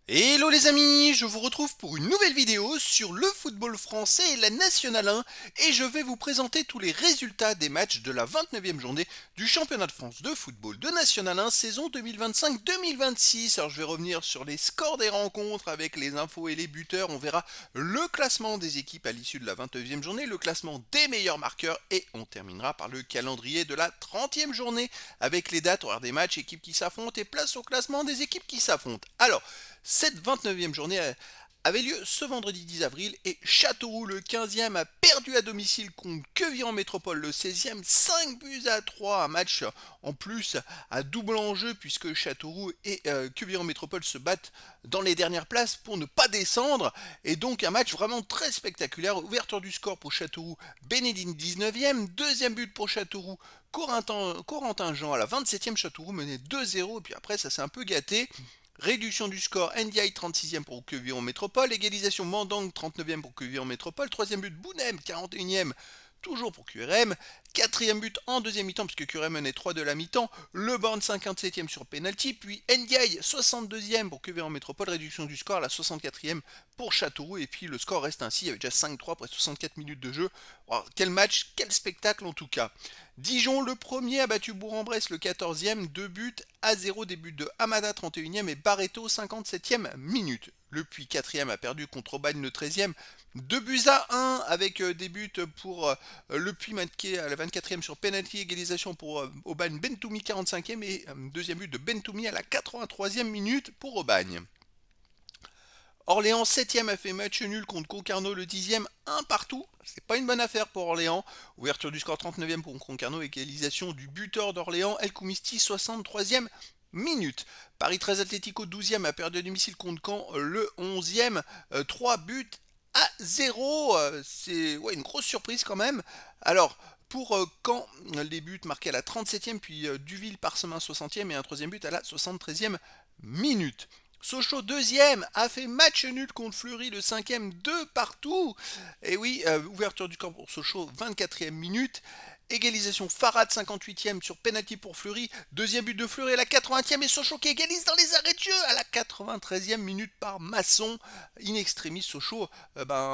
Hello les amis, je vous retrouve pour une nouvelle vidéo sur le football français et la National 1 et je vais vous présenter tous les résultats des matchs de la 29e journée du championnat de France de football de National 1 saison 2025-2026. Alors je vais revenir sur les scores des rencontres avec les infos et les buteurs, on verra le classement des équipes à l'issue de la 29e journée, le classement des meilleurs marqueurs et on terminera par le calendrier de la 30e journée avec les dates, horaires des matchs, équipes qui s'affrontent et place au classement des équipes qui s'affrontent. Alors, cette 29e journée avait lieu ce vendredi 10 avril et Châteauroux le 15e a perdu à domicile contre Queville en métropole le 16e 5 buts à 3, un match en plus à double enjeu puisque Châteauroux et Queville en métropole se battent dans les dernières places pour ne pas descendre et donc un match vraiment très spectaculaire. Ouverture du score pour Châteauroux, Bénédine 19e, deuxième but pour Châteauroux, Corentin Jean à la 27e. Châteauroux menait 2-0 et puis après ça s'est un peu gâté. Réduction du score, Ndiaye 36e pour Quevillon Métropole, égalisation Mandang 39e pour Quevillon Métropole, troisième but Bounem 41e toujours pour QRM, quatrième but en deuxième mi-temps puisque QRM menait 3 de la mi-temps, Le Born 57e sur penalty, puis Ndiaye 62e pour Quevillon Métropole, réduction du score à la 64e pour Châteauroux et puis le score reste ainsi, il y avait déjà 5-3 après 64 minutes de jeu. Alors, quel match, quel spectacle en tout cas. Dijon le premier a battu Bourg-en-Bresse le 14e, 2 buts à 0, des buts de Hamada 31e et Barreto 57e minute. Le Puy 4e a perdu contre Aubagne le 13e, 2 buts à 1 avec des buts pour le Puy marqué à la 24e sur penalty, égalisation pour Aubagne Bentoumi 45e et deuxième but de Bentoumi à la 83e minute pour Aubagne. Orléans 7e a fait match nul contre Concarneau le 10e, un partout. C'est pas une bonne affaire pour Orléans. Ouverture du score 39e pour Concarneau, égalisation du buteur d'Orléans, El Koumisti 63e minute. Paris 13 Atlético 12e a perdu à domicile contre Caen le 11e, 3 buts à 0. C'est une grosse surprise quand même. Alors, pour Caen, les buts marqués à la 37e, puis Duville Parsemin 60e et un troisième but à la 73e minute. Sochaux deuxième a fait match nul contre Fleury le cinquième, 2 partout. Et oui, ouverture du camp pour Sochaux 24e minute. Égalisation Farad 58e sur penalty pour Fleury. Deuxième but de Fleury à la 80e et Sochaux qui égalise dans les arrêts de jeu à la 93e minute par Masson. In extremis, Sochaux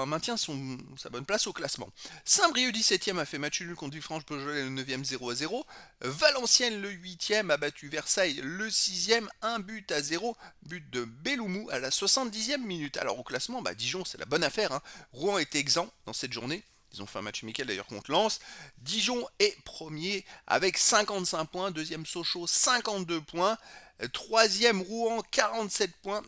maintient sa bonne place au classement. Saint-Brieuc 17e a fait match nul contre Villefranche-Beaujolais le 9e 0-0. Valenciennes le 8e a battu Versailles le 6e 1 but à 0. But de Belloumou à la 70e minute. Alors au classement, Dijon c'est la bonne affaire. Rouen était exempt dans cette journée. Ils ont fait un match amical d'ailleurs contre Lens. Dijon est premier avec 55 points. Deuxième Sochaux, 52 points. Troisième Rouen, 47 points.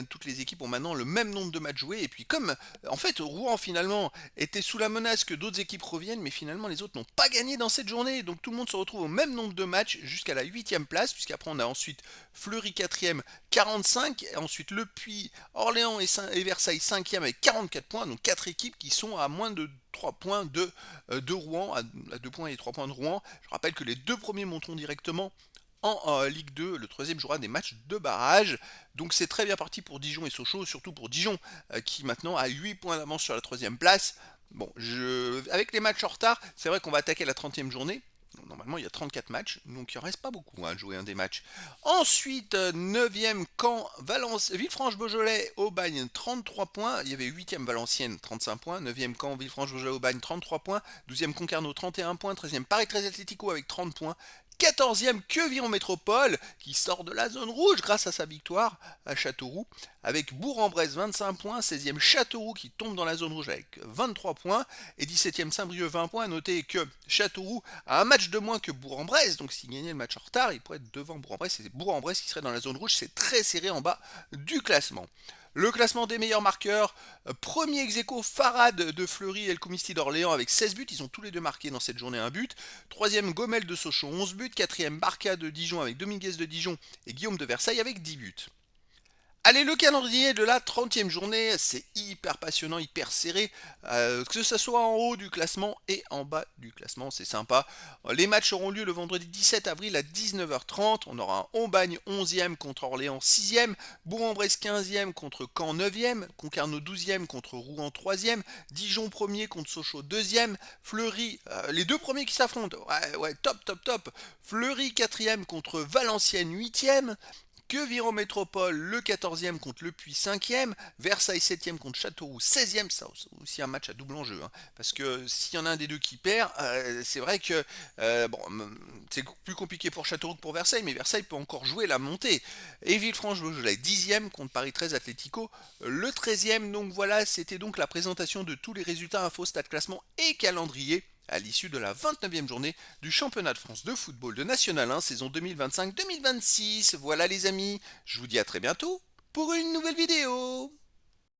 Toutes les équipes ont maintenant le même nombre de matchs joués. Et puis comme en fait Rouen finalement était sous la menace que d'autres équipes reviennent, mais finalement les autres n'ont pas gagné dans cette journée. Donc tout le monde se retrouve au même nombre de matchs jusqu'à la 8e place. Puisqu'après on a ensuite Fleury 4e, 45. Et ensuite Le Puy, Orléans et Versailles 5e avec 44 points. Donc 4 équipes qui sont à moins de 3 points de Rouen, à 2 points et 3 points de Rouen. Je rappelle que les deux premiers monteront directement en Ligue 2, le troisième jouera des matchs de barrage. Donc c'est très bien parti pour Dijon et Sochaux, surtout pour Dijon qui maintenant a 8 points d'avance sur la troisième place. Bon, avec les matchs en retard, c'est vrai qu'on va attaquer la 30e journée. Normalement, il y a 34 matchs, donc il ne reste pas beaucoup à jouer un des matchs. Ensuite, 9e Caen, Villefranche-Beaujolais, Aubagne, 33 points. Il y avait 8e Valenciennes, 35 points. 9e Caen, Villefranche-Beaujolais, Aubagne, 33 points. 12e Concarneau, 31 points. 13e Paris 13 Atlético avec 30 points. 14e Quevillon Métropole qui sort de la zone rouge grâce à sa victoire à Châteauroux avec Bourg-en-Bresse 25 points, 16e Châteauroux qui tombe dans la zone rouge avec 23 points et 17e Saint-Brieuc 20 points. Notez que Châteauroux a un match de moins que Bourg-en-Bresse, donc s'il gagnait le match en retard, il pourrait être devant Bourg-en-Bresse et c'est Bourg-en-Bresse qui serait dans la zone rouge, c'est très serré en bas du classement. Le classement des meilleurs marqueurs, premier ex-aequo Farad de Fleury et El Koumisti d'Orléans avec 16 buts, ils ont tous les deux marqué dans cette journée un but. Troisième Gomel de Sochaux 11 buts, quatrième Barca de Dijon avec Dominguez de Dijon et Guillaume de Versailles avec 10 buts. Allez, le calendrier de la 30e journée, c'est hyper passionnant, hyper serré, que ce soit en haut du classement et en bas du classement, c'est sympa. Les matchs auront lieu le vendredi 17 avril à 19h30, on aura un Aubagne 11e contre Orléans 6e, Bourg-en-Bresse 15e contre Caen 9e, Concarneau 12e contre Rouen 3e, Dijon 1er contre Sochaux 2e, Fleury, les deux premiers qui s'affrontent, ouais, top, Fleury 4e contre Valenciennes 8e, Queviron Métropole, le 14e contre Le Puy 5e, Versailles 7e contre Châteauroux 16e, ça aussi un match à double enjeu, hein, parce que s'il y en a un des deux qui perd, c'est vrai que bon, c'est plus compliqué pour Châteauroux que pour Versailles, mais Versailles peut encore jouer la montée. Et Villefranche-Beaujolais 10e contre Paris 13 Atlético, le 13e, donc voilà, c'était donc la présentation de tous les résultats info, stade classement et calendrier à l'issue de la 29e journée du championnat de France de football de National 1 saison 2025-2026. Voilà les amis, je vous dis à très bientôt pour une nouvelle vidéo.